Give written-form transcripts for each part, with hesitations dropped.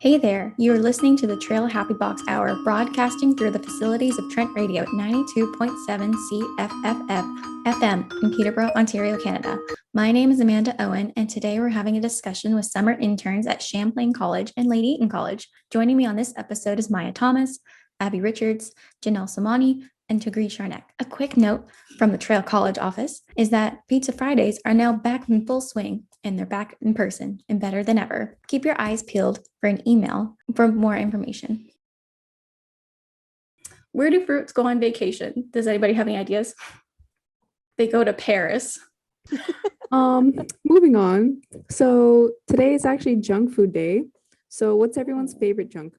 Hey there, you are listening to the Traill Happy Box Hour, broadcasting through the facilities of Trent Radio at 92.7 CFFF FM in Peterborough, Ontario, Canada. My name is Amanda Owen, and today we're having a discussion with summer interns at Champlain College and Lady Eaton College. Joining me on this episode is Maya Thomas, Abby Richards, Jinal Somani, and Taghrid Charanek. A quick note from the Traill College office is that Pizza Fridays are now back in full swing, and they're back in person and better than ever. Keep your eyes peeled for an email for more information. Where do fruits go on vacation? Does anybody have any ideas? They go to Paris. Moving on. So today is actually junk food day. So what's everyone's favorite junk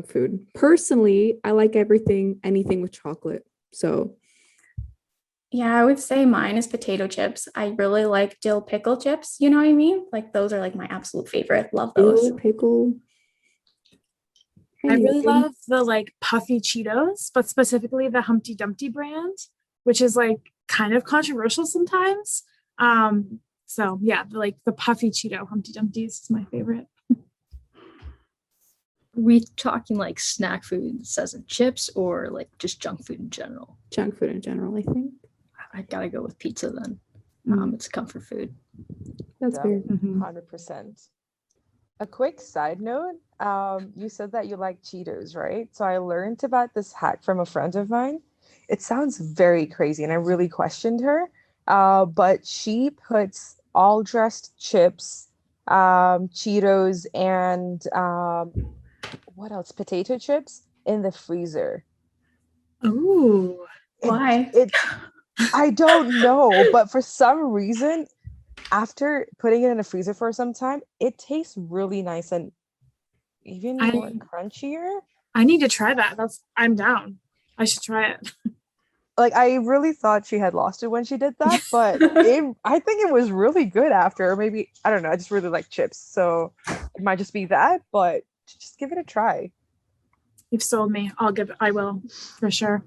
food? Personally, I like anything with chocolate. So yeah, I would say mine is potato chips. I really like dill pickle chips. You know what I mean? Like those are like my absolute favorite. Love those. Dill pickle. I really love the like puffy Cheetos, but specifically the Humpty Dumpty brand, which is like kind of controversial sometimes. So yeah, the puffy Cheeto Humpty Dumpties is my favorite. We talking like snack food, says in chips, or like just junk food in general? Junk food in general, I think. I gotta go with pizza then. It's comfort food. That's fair. 100%. A quick side note, you said that you like Cheetos, right? So I learned about this hack from a friend of mine. It sounds very crazy, and I really questioned her. But she puts all dressed chips, Cheetos, and what else? Potato chips in the freezer. Ooh, why? I don't know, but for some reason, after putting it in the freezer for some time, it tastes really nice and even more crunchier. I need to try that. I'm down. I should try it. Like, I really thought she had lost it when she did that, but I think it was really good after. Or maybe, I don't know, I just really like chips, so it might just be that, but just give it a try. You've sold me. I will, for sure.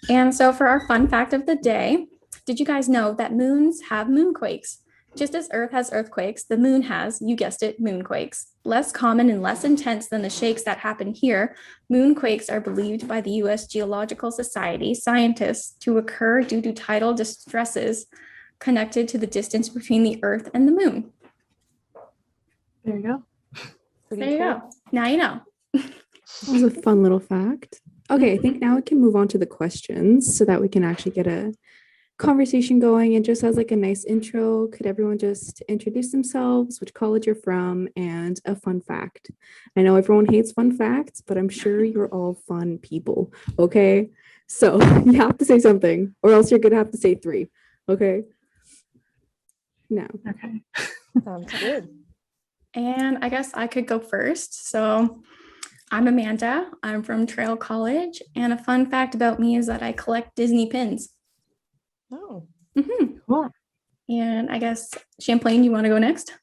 And so for our fun fact of the day, did you guys know that moons have moonquakes? Just as Earth has earthquakes, the moon has, you guessed it, moonquakes. Less common and less intense than the shakes that happen here, moonquakes are believed by the U.S. Geological Society scientists to occur due to tidal distresses connected to the distance between the Earth and the moon. There you go. There you go. Now you know. That was a fun little fact. Okay, I think now we can move on to the questions so that we can actually get a conversation going. And just as like a nice intro, could everyone just introduce themselves, which college you're from, and a fun fact? I know everyone hates fun facts, but I'm sure you're all fun people. Okay, so you have to say something, or else you're gonna have to say 3. Okay. Now. Okay. Sounds good. And I guess I could go first. So I'm Amanda. I'm from Traill College. And a fun fact about me is that I collect Disney pins. Oh, Cool. And I guess, Champlain, you want to go next?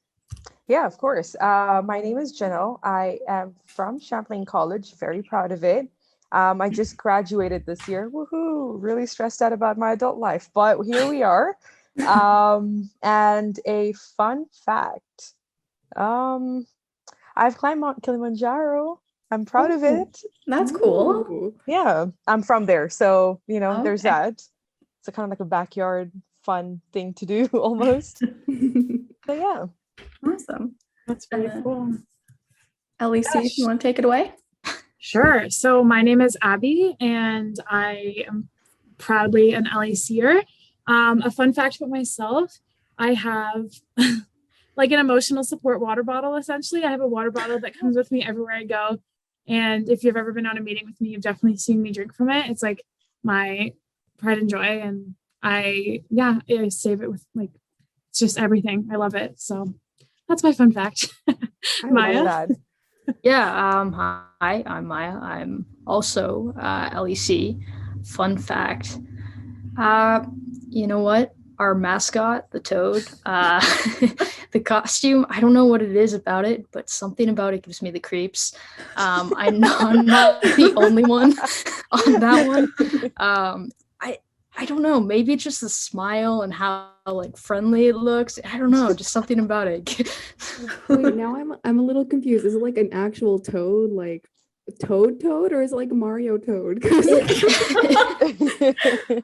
yeah, of course. My name is Jinal. I am from Champlain College. Very proud of it. I just graduated this year. Woohoo! Really stressed out about my adult life, but here we are. And a fun fact. I've climbed Mount Kilimanjaro. I'm proud of it. That's cool. Ooh. Yeah, I'm from there, so there's Okay. that. It's kind of like a backyard fun thing to do almost. So yeah. Awesome. That's very cool. LEC, if you want to take it away? Sure. So my name is Abby, and I am proudly an LACer. A fun fact about myself, I have like an emotional support water bottle, essentially. I have a water bottle that comes with me everywhere I go. And if you've ever been on a meeting with me, you've definitely seen me drink from it. It's like my pride and joy. And I save it with it's just everything. I love it. So that's my fun fact. Maya? Love that. Yeah. Hi, I'm Maya. I'm also LEC. Fun fact. You know what? Our mascot, the toad, the costume, I don't know what it is about it, but something about it gives me the creeps. I'm not the only one on that one. I don't know, maybe it's just the smile and how like friendly it looks. I don't know, just something about it. Wait, now I'm a little confused. Is it like an actual toad, like toad, or is it like a Mario Toad?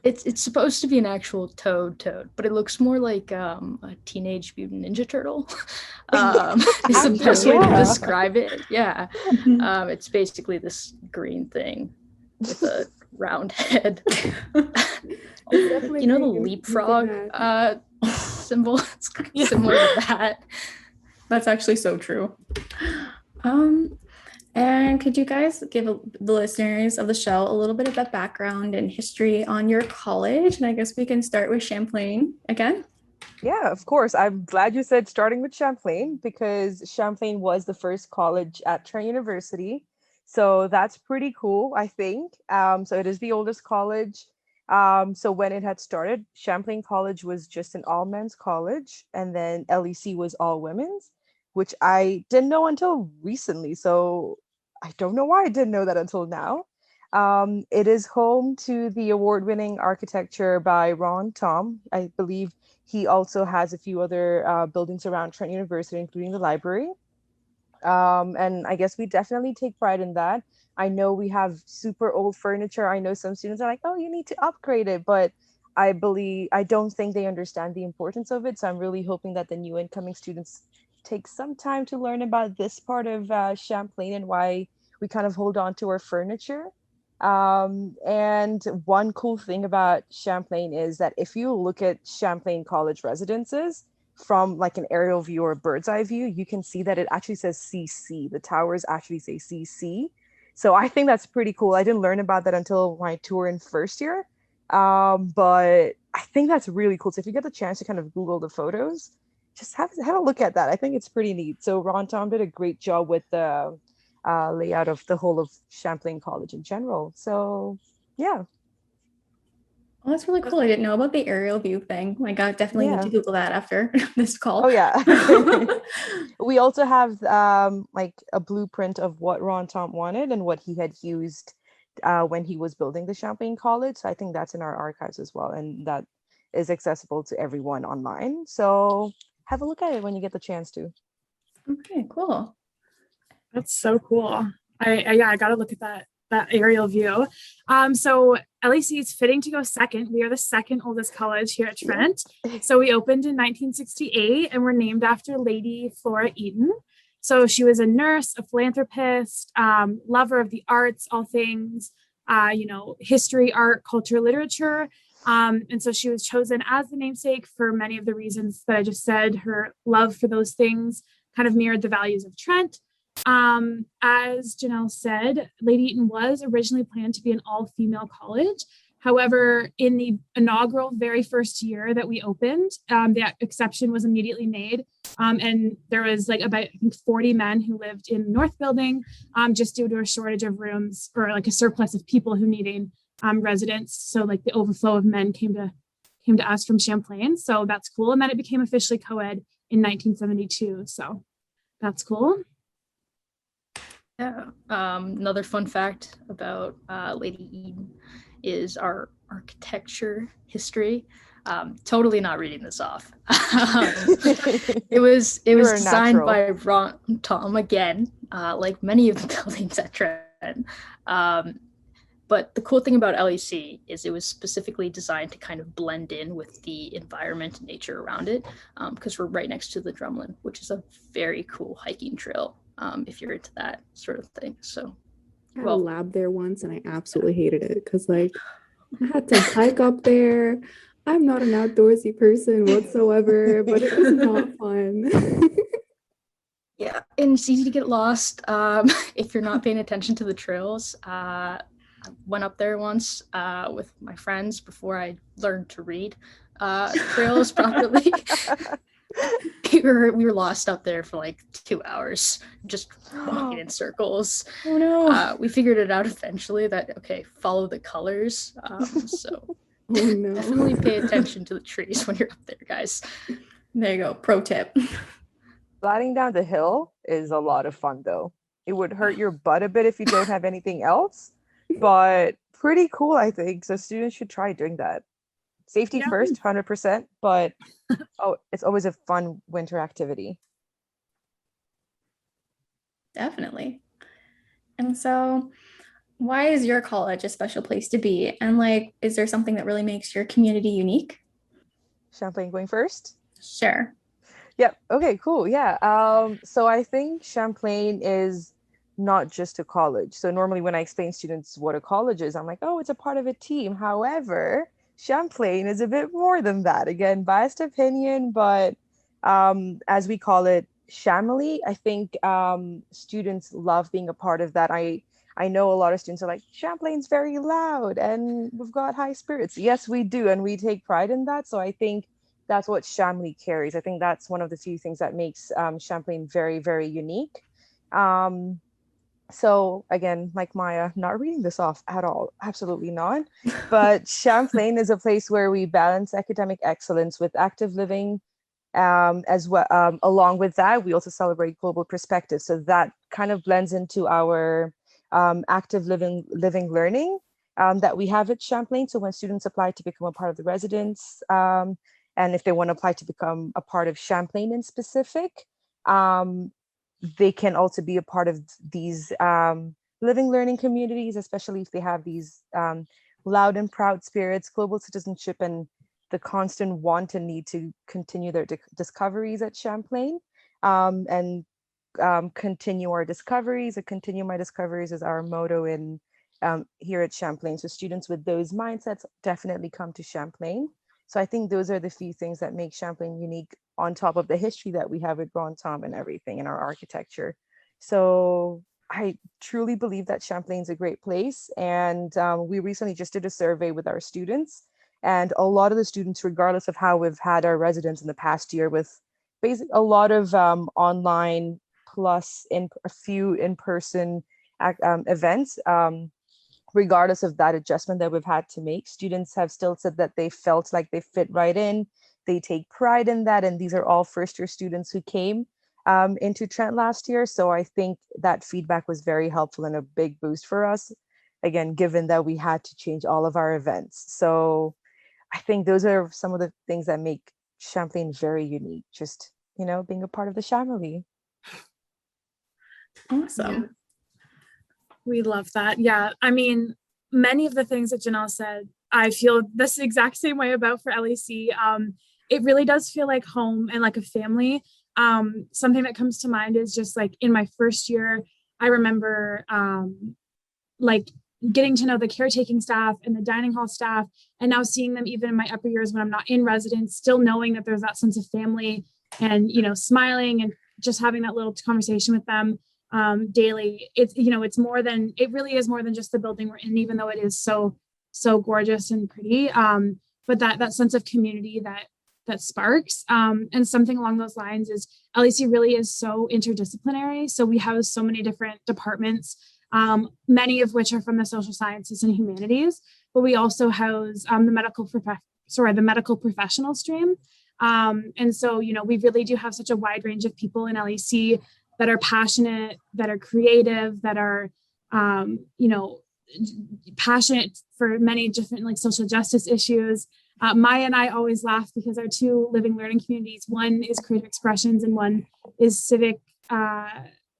It's supposed to be an actual toad, but it looks more like a Teenage Mutant Ninja Turtle. Is the best way to describe it. Yeah. It's basically this green thing with a round head. You know the leapfrog symbol? It's kind of similar to that. That's actually so true. And could you guys give the listeners of the show a little bit of that background and history on your college? And I guess we can start with Champlain again. Yeah, of course. I'm glad you said starting with Champlain, because Champlain was the first college at Trent University. So that's pretty cool, I think. So it is the oldest college. So when it had started, Champlain College was just an all-men's college, and then LEC was all women's, which I didn't know until recently. So I don't know why I didn't know that until now. It is home to the award-winning architecture by Ron Tom. I believe he also has a few other buildings around Trent University, including the library. And I guess we definitely take pride in that. I know we have super old furniture. I know some students are like, oh, you need to upgrade it, but I don't think they understand the importance of it. So I'm really hoping that the new incoming students take some time to learn about this part of Champlain and why we kind of hold on to our furniture. And one cool thing about Champlain is that if you look at Champlain College residences from like an aerial view or a bird's eye view, you can see that it actually says CC. The towers actually say CC. So I think that's pretty cool. I didn't learn about that until my tour in first year. But I think that's really cool. So if you get the chance to kind of Google the photos, just have a look at that. I think it's pretty neat. So Ron Tom did a great job with the layout of the whole of Champlain College in general. So yeah. Well, that's really cool. I didn't know about the aerial view thing. Like, I definitely need to Google that after this call. Oh yeah. We also have like a blueprint of what Ron Tom wanted and what he had used when he was building the Champlain College. So I think that's in our archives as well, and that is accessible to everyone online. So have a look at it when you get the chance to. Okay, cool. That's so cool. I gotta look at that aerial view. So LEC is fitting to go second. We are the second oldest college here at Trent. So we opened in 1968 and we're named after Lady Flora Eaton. So she was a nurse, a philanthropist, lover of the arts, all things, history, art, culture, literature. And so she was chosen as the namesake for many of the reasons that I just said. Her love for those things kind of mirrored the values of Trent. As Jinal said, Lady Eaton was originally planned to be an all-female college. However, in the inaugural very first year that we opened, the exception was immediately made. And there was like about 40 men who lived in the North Building just due to a shortage of rooms or like a surplus of people who needed residents. So like the overflow of men came to us from Champlain. So that's cool. And then it became officially co-ed in 1972. So that's cool. Yeah. Another fun fact about Lady Eden is our architecture history. Totally not reading this off. It was designed by Ron Tom again, like many of the buildings at Trent. But the cool thing about LEC is it was specifically designed to kind of blend in with the environment and nature around it, because we're right next to the Drumlin, which is a very cool hiking trail. If you're into that sort of thing. So I had a lab there once and I absolutely hated it because like I had to hike up there. I'm not an outdoorsy person whatsoever, but it was not fun. Yeah, and it's easy to get lost if you're not paying attention to the trails. I went up there once with my friends before I learned to read trails properly. We were lost up there for like 2 hours, just walking in circles. Oh no! We figured it out eventually that follow the colors. So definitely pay attention to the trees when you're up there, guys. There you go. Pro tip. Sliding down the hill is a lot of fun, though. It would hurt your butt a bit if you don't have anything else, but pretty cool, I think. So students should try doing that. Safety first, 100%, but it's always a fun winter activity. Definitely. And so why is your college a special place to be? And like, is there something that really makes your community unique? Champlain going first? Sure. Yep. Okay, cool. Yeah. So I think Champlain is not just a college. So normally when I explain to students what a college is, I'm like, oh, it's a part of a team. However, Champlain is a bit more than that. Again, biased opinion, but as we call it, Shamily, I think students love being a part of that. I know a lot of students are like, Champlain's very loud and we've got high spirits. Yes, we do. And we take pride in that. So I think that's what Shamily carries. I think that's one of the few things that makes Champlain very, very unique. So again, like Maya, not reading this off at all, absolutely not. But Champlain is a place where we balance academic excellence with active living. As well, along with that, we also celebrate global perspective. So that kind of blends into our active living learning that we have at Champlain. So when students apply to become a part of the residence, and if they want to apply to become a part of Champlain in specific, they can also be a part of these living learning communities, especially if they have these loud and proud spirits, global citizenship, and the constant want and need to continue their discoveries at Champlain, and continue our discoveries. And continue my discoveries is our motto in here at Champlain. So students with those mindsets definitely come to Champlain. So I think those are the few things that make Champlain unique, on top of the history that we have at Grand Tom and everything in our architecture. So I truly believe that Champlain's a great place. And we recently just did a survey with our students, and a lot of the students, regardless of how we've had our residents in the past year, with basically a lot of online plus a few in-person events, regardless of that adjustment that we've had to make, students have still said that they felt like they fit right in. They take pride in that. And these are all first-year students who came into Trent last year. So I think that feedback was very helpful and a big boost for us, again, given that we had to change all of our events. So I think those are some of the things that make Champlain very unique, just, being a part of the Champlain. Awesome. Yeah. We love that. Yeah. I mean, many of the things that Jinal said, I feel this exact same way about for LEC. It really does feel like home and like a family. Something that comes to mind is just like in my first year, I remember like getting to know the caretaking staff and the dining hall staff, and now seeing them even in my upper years when I'm not in residence, still knowing that there's that sense of family and, smiling and just having that little conversation with them daily. It's, it really is more than just the building we're in, even though it is so gorgeous and pretty. But that sense of community that sparks. And something along those lines is LEC really is so interdisciplinary. So we have so many different departments, many of which are from the social sciences and humanities, but we also house the medical professional stream. And so, we really do have such a wide range of people in LEC that are passionate, that are creative, that are, passionate for many different like social justice issues. Maya and I always laugh because our two living learning communities, one is creative expressions and one is civic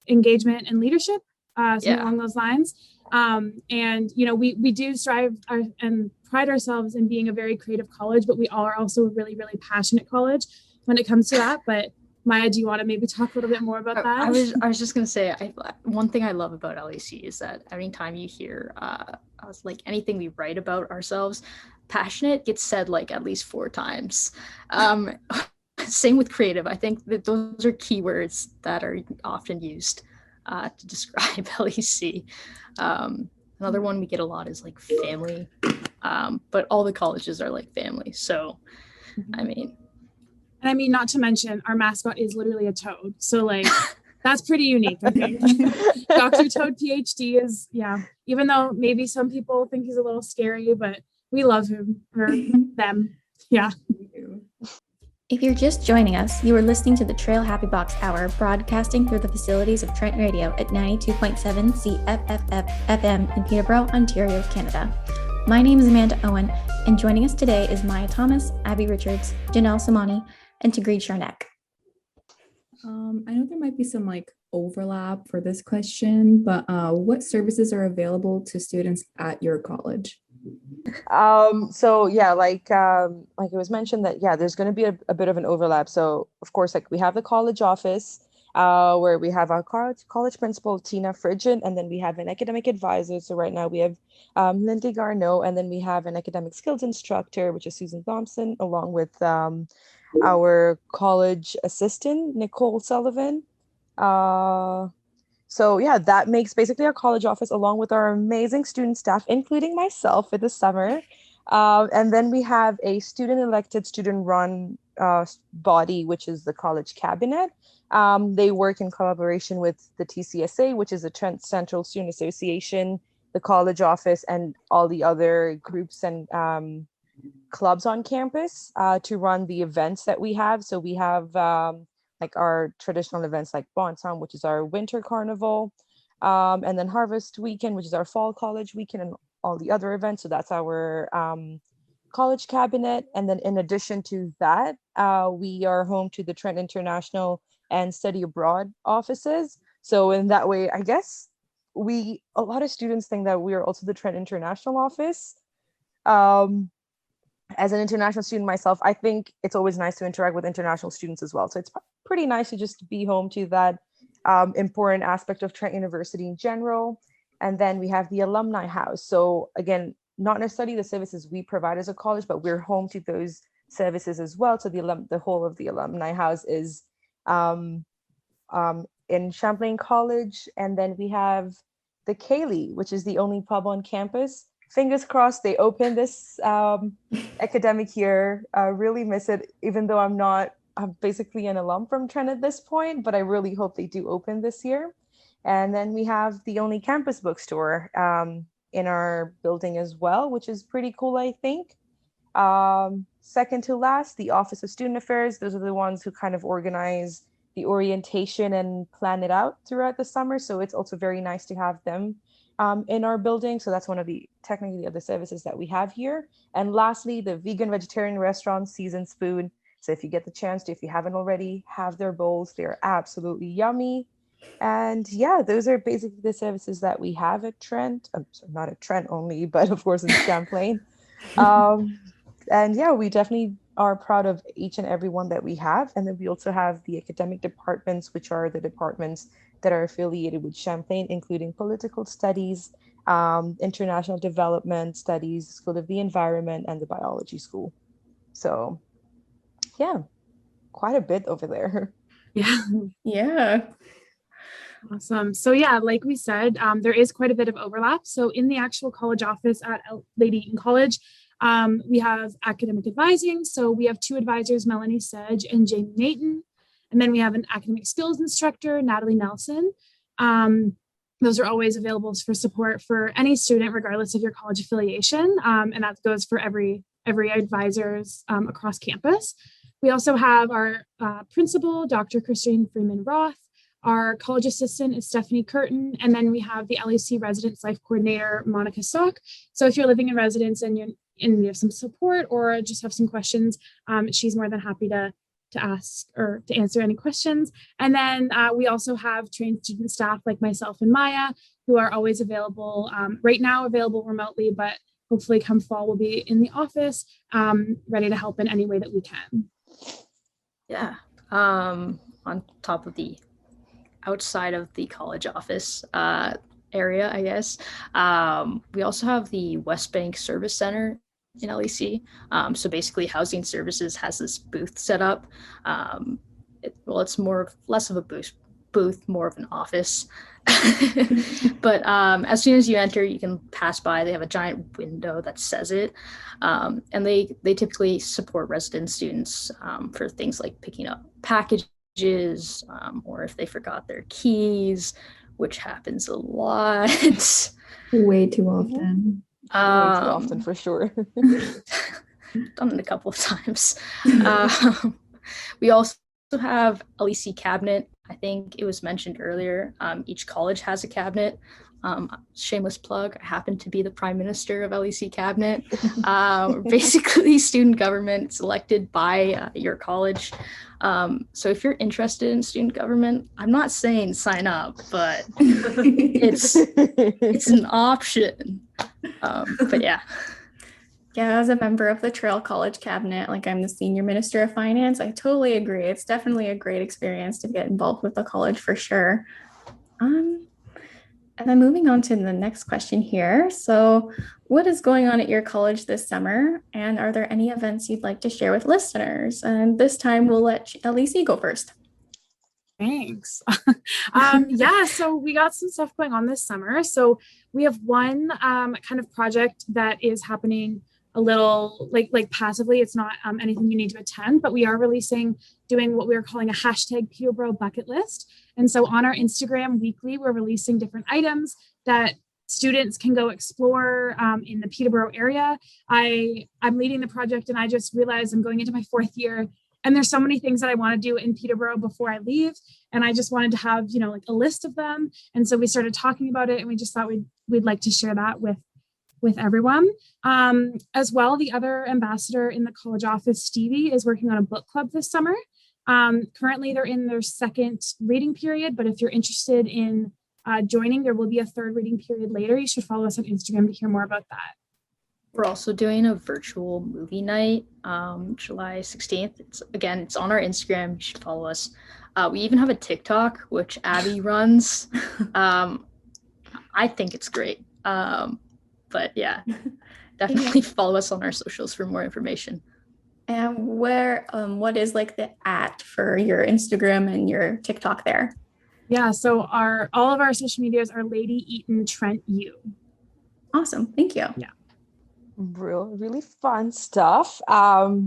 engagement and leadership, along those lines. And, we do strive and pride ourselves in being a very creative college, but we are also a really, really passionate college when it comes to that. But Maya, do you want to maybe talk a little bit more about that? I was just going to say, one thing I love about LEC is that anytime you hear like anything we write about ourselves, passionate gets said like at least 4 times. Same with creative. I think that those are keywords that are often used to describe LEC. Another one we get a lot is like family, but all the colleges are like family. So, I mean, not to mention our mascot is literally a toad. So like, that's pretty unique, I think. Dr. Toad PhD is, even though maybe some people think he's a little scary, but we love him or them. Yeah. If you're just joining us, you are listening to the Traill Happy Box Hour, broadcasting through the facilities of Trent Radio at 92.7 CFFF FM in Peterborough, Ontario, Canada. My name is Amanda Owen, And joining us today is Maya Thomas, Abby Richards, Jinal Somani, and Taghrid Charanek. I know there might be some overlap for this question, but what services are available to students at your college? So yeah, like it was mentioned that there's going to be a bit of an overlap. So of course, we have the college office where we have our college principal Tina Frigid, and then we have an academic advisor. So right now we have Lindy Garneau, and then we have an academic skills instructor, which is Susan Thompson, along with our college assistant Nicole Sullivan. So yeah, that makes basically our college office, along with our amazing student staff, including myself for the summer. And then we have a student-elected, student-run body, which is the college cabinet. They work in collaboration with the TCSA, which is the Trent Central Student Association, the college office, and all the other groups and clubs on campus to run the events that we have. So we have our traditional events like Bonton, which is our winter carnival, and then Harvest Weekend, which is our fall college weekend, and all the other events. So that's our college cabinet. And then in addition to that, we are home to the Trent International and Study Abroad offices. So in that way, I guess a lot of students think that we are also the Trent International office. As an international student myself, I think it's always nice to interact with international students as well. So it's pretty nice to just be home to that important aspect of Trent University in general. And then we have the Alumni House. So again, not necessarily the services we provide as a college, but we're home to those services as well. So the whole of the Alumni House is in Champlain College. And then we have the Kaylee, which is the only pub on campus. Fingers crossed they open this academic year. I really miss it, even though I'm basically an alum from Trent at this point, but I really hope they do open this year. And then we have the only campus bookstore in our building as well, which is pretty cool, I think. Second to last, the Office of Student Affairs. Those are the ones who kind of organize the orientation and plan it out throughout the summer. So it's also very nice to have them in our building. So that's one of the technically other services that we have here. And lastly, the vegan vegetarian restaurant Seasons Food. So if you get the chance to, if you haven't already, have their bowls. They're absolutely yummy. And yeah, those are basically the services that we have at Trent. Not at Trent only, but of course in Champlain. And yeah, we definitely are proud of each and every one that we have. And then we also have the academic departments, which are the departments that are affiliated with Champlain, including political studies, international development studies, School of the Environment, and the biology school. So yeah, quite a bit over there. Yeah. Awesome. So yeah, like we said, there is quite a bit of overlap. So in the actual college office at Lady Eaton College, we have academic advising. So we have two advisors, Melanie Sedge and Jamie Nathan. And then we have an academic skills instructor, Natalie Nelson. Those are always available for support for any student, regardless of your college affiliation. And that goes for every advisors across campus. We also have our principal, Dr. Christine Freeman Roth. Our college assistant is Stephanie Curtin. And then we have the LEC Residence Life Coordinator, Monica Stock. So if you're living in residence and you have some support or just have some questions, she's more than happy to ask or to answer any questions. And then we also have trained student staff like myself and Maya, who are always available, right now available remotely, but hopefully come fall we'll be in the office, ready to help in any way that we can. Yeah. On top of the outside of the college office area, I guess, we also have the West Bank Service Center in LEC. So basically Housing Services has this booth set up. It's less of a booth, more of an office. But as soon as you enter, you can pass by. They have a giant window that says it. And they typically support resident students for things like picking up packages or if they forgot their keys, which happens a lot. Way too often. Way too often, for sure. Done it a couple of times. We also have LEC cabinet. I think it was mentioned earlier, each college has a cabinet. Shameless plug, I happen to be the prime minister of LEC cabinet. Basically student government. It's elected by your college. So if you're interested in student government, I'm not saying sign up, but it's an option. But yeah. Yeah, as a member of the Traill College cabinet, like I'm the senior minister of finance, I totally agree. It's definitely a great experience to get involved with the college for sure. And then moving on to the next question here. So what is going on at your college this summer? And are there any events you'd like to share with listeners? And this time we'll let LEC go first. Thanks. Yeah, so we got some stuff going on this summer. So we have one kind of project that is happening a little like passively. It's not anything you need to attend, but we are doing what we're calling a hashtag Peterborough bucket list. And so on our Instagram weekly, we're releasing different items that students can go explore in the Peterborough area. I'm leading the project, and I just realized I'm going into my 4th year, and there's so many things that I want to do in Peterborough before I leave. And I just wanted to have, like a list of them. And so we started talking about it, and we just thought we'd like to share that with everyone. As well, the other ambassador in the college office, Stevie, is working on a book club this summer. Currently, they're in their 2nd reading period, but if you're interested in joining, there will be a 3rd reading period later. You should follow us on Instagram to hear more about that. We're also doing a virtual movie night, July 16th. It's on our Instagram. You should follow us. We even have a TikTok, which Abby runs. I think it's great. But yeah, definitely follow us on our socials for more information. And what is like the @ for your Instagram and your TikTok there? Yeah, so all of our social medias are Lady Eaton Trent U. Awesome, thank you. Yeah. Really fun stuff.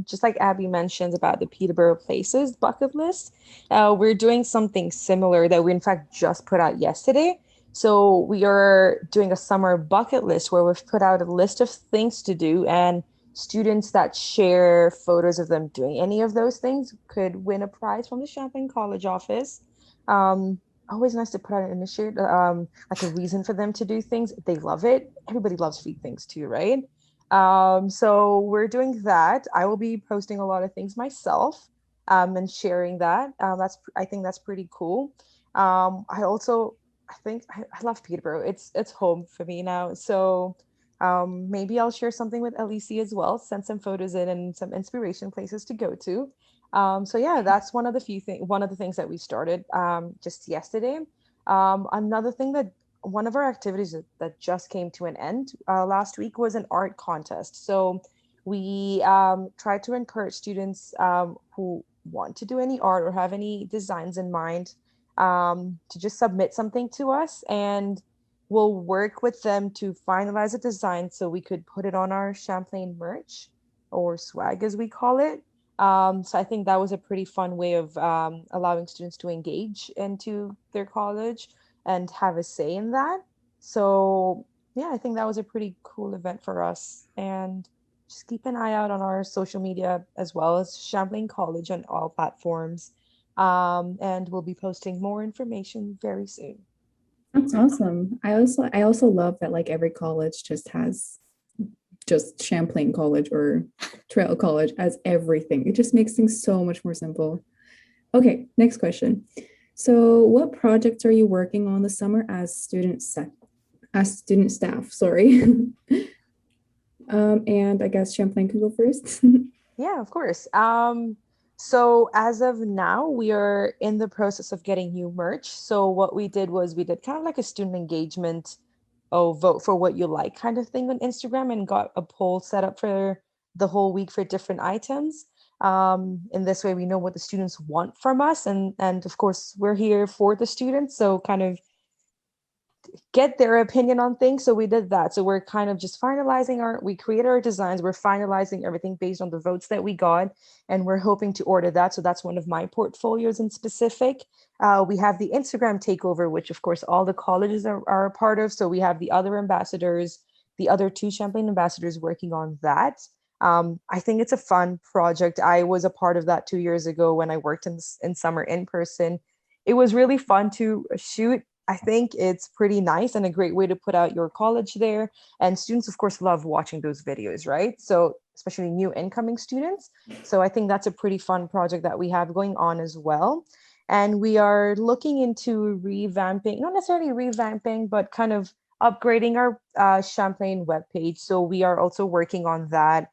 Just like Abby mentioned about the Peterborough Places bucket list, we're doing something similar that we in fact just put out yesterday. So we are doing a summer bucket list where we've put out a list of things to do, and students that share photos of them doing any of those things could win a prize from the Champlain College office. Always nice to put out an initiative, like a reason for them to do things. They love it. Everybody loves free things too, right? So we're doing that. I will be posting a lot of things myself and sharing that. I think that's pretty cool. I love Peterborough. It's home for me now. So maybe I'll share something with LEC as well, send some photos in and some inspiration places to go to. So yeah, that's one of the things that we started just yesterday. Another thing that one of our activities that just came to an end last week was an art contest. So we tried to encourage students who want to do any art or have any designs in mind to just submit something to us, and we'll work with them to finalize a design so we could put it on our Champlain merch, or swag as we call it. So I think that was a pretty fun way of allowing students to engage into their college and have a say in that. So yeah, I think that was a pretty cool event for us. And just keep an eye out on our social media as well as Champlain College on all platforms. And we'll be posting more information very soon. That's awesome. I also love that like every college just has just Champlain College or Traill College as everything. It just makes things so much more simple. Okay, next question. So what projects are you working on this summer as student staff? Sorry. And I guess Champlain can go first. Yeah, of course. So as of now, we are in the process of getting new merch. So what we did was we did kind of like a student engagement, vote for what you like kind of thing on Instagram, and got a poll set up for the whole week for different items. In this way, we know what the students want from us. And of course, we're here for the students. So kind of get their opinion on things. So we did that. So we're kind of just finalizing we created our designs. We're finalizing everything based on the votes that we got, and we're hoping to order that. So that's one of my portfolios in specific. We have the Instagram takeover, which of course all the colleges are a part of. So we have the other ambassadors, the other 2 Champlain ambassadors working on that. I think it's a fun project. I was a part of that 2 years ago when I worked in summer in person. it was really fun to shoot. I think it's pretty nice and a great way to put out your college there. And students, of course, love watching those videos, right? So especially new incoming students. So I think that's a pretty fun project that we have going on as well. And we are looking into revamping, not necessarily revamping, but kind of upgrading our Champlain webpage. So we are also working on that.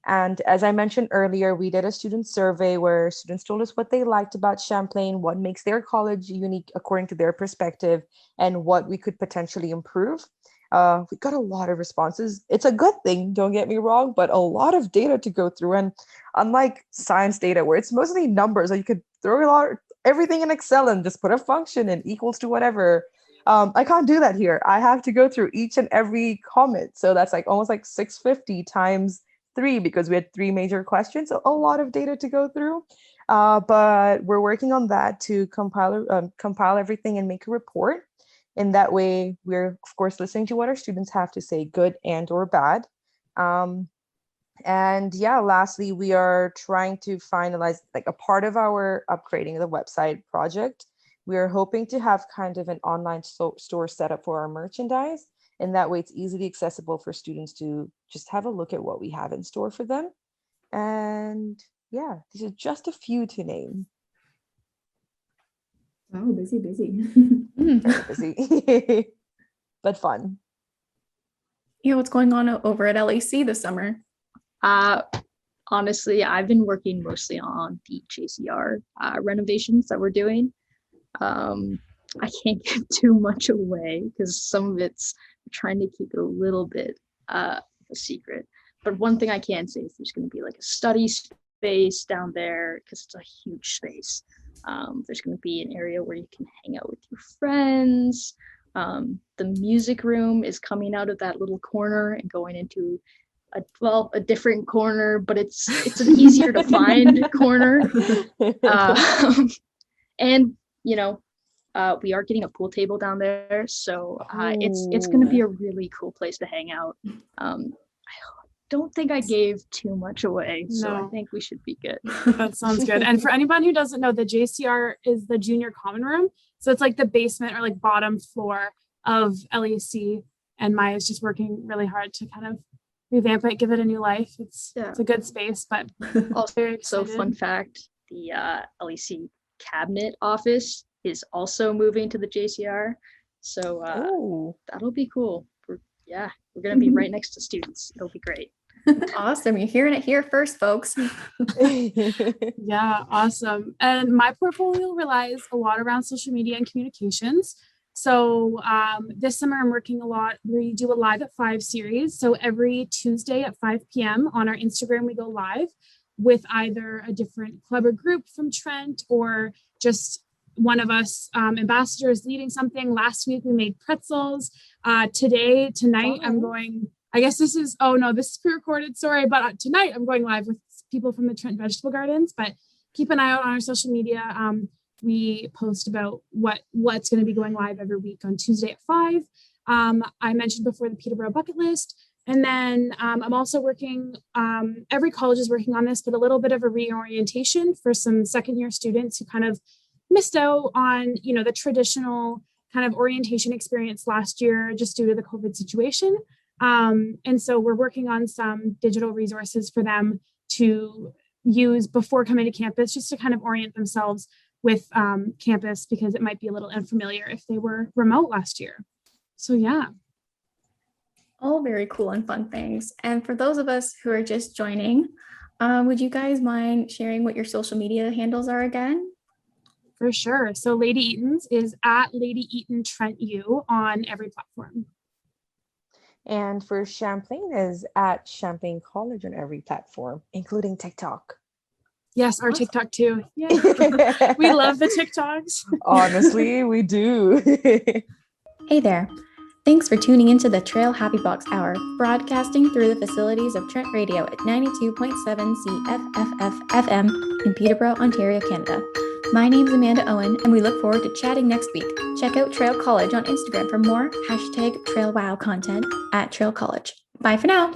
And as I mentioned earlier, we did a student survey where students told us what they liked about Champlain, what makes their college unique according to their perspective, and what we could potentially improve. We got a lot of responses. It's a good thing, don't get me wrong, but a lot of data to go through. And unlike science data, where it's mostly numbers, or you could throw everything in Excel and just put a function and equals to whatever. I can't do that here. I have to go through each and every comment. So that's like almost like 650 times 3, because we had 3 major questions. So a lot of data to go through. But we're working on that to compile everything and make a report. In that way, we're of course listening to what our students have to say, good and or bad. And yeah, lastly, we are trying to finalize like a part of our upgrading the website project. We are hoping to have kind of an online store set up for our merchandise. And that way it's easily accessible for students to just have a look at what we have in store for them. And yeah, these are just a few to name. Wow, busy. Busy, but fun. Yeah, what's going on over at LAC this summer? Honestly, I've been working mostly on the JCR renovations that we're doing. I can't give too much away because some of it's trying to keep it a little bit a secret. But one thing I can say is there's going to be like a study space down there because it's a huge space. There's going to be an area where you can hang out with your friends. The music room is coming out of that little corner and going into a different corner, but it's an easier to find corner. And you know, we are getting a pool table down there, so it's going to be a really cool place to hang out. I don't think I gave too much away, so I think we should be good. That sounds good. And for anyone who doesn't know, the JCR is the junior common room, so it's like the basement or like bottom floor of LAC, and Maya's just working really hard to kind of revamp it, give it a new life. It's a good space, but also fun fact, the LAC cabinet office is also moving to the JCR, so that'll be cool. We're gonna be right next to students. It'll be great. Awesome, you're hearing it here first, folks. Yeah, awesome. And my portfolio relies a lot around social media and communications. So this summer I'm working a lot. We do a Live at 5 series. So every Tuesday at 5 p.m. on our Instagram, we go live with either a different club or group from Trent or just one of us ambassadors leading something. Last week we made pretzels. Tonight I'm going, I guess this is pre-recorded, sorry, but tonight I'm going live with people from the Trent Vegetable Gardens, but keep an eye out on our social media. We post about what's going to be going live every week on Tuesday at 5. I mentioned before the Peterborough bucket list. And then I'm also working, every college is working on this, but a little bit of a reorientation for some second year students who kind of missed out on, the traditional kind of orientation experience last year just due to the COVID situation. And so we're working on some digital resources for them to use before coming to campus, just to kind of orient themselves with campus, because it might be a little unfamiliar if they were remote last year. So yeah. All very cool and fun things. And for those of us who are just joining, would you guys mind sharing what your social media handles are again? For sure. So Lady Eaton's is at Lady Eaton Trent U on every platform. And for Champlain is at Champlain College on every platform, including TikTok. Yes, our TikTok too. Yeah. We love the TikToks. Honestly, we do. Hey there. Thanks for tuning into the Traill Happy Box Hour, broadcasting through the facilities of Trent Radio at 92.7 CFFF FM in Peterborough, Ontario, Canada. My name is Amanda Owen, and we look forward to chatting next week. Check out Traill College on Instagram for more #TraillWow content at Traill College. Bye for now.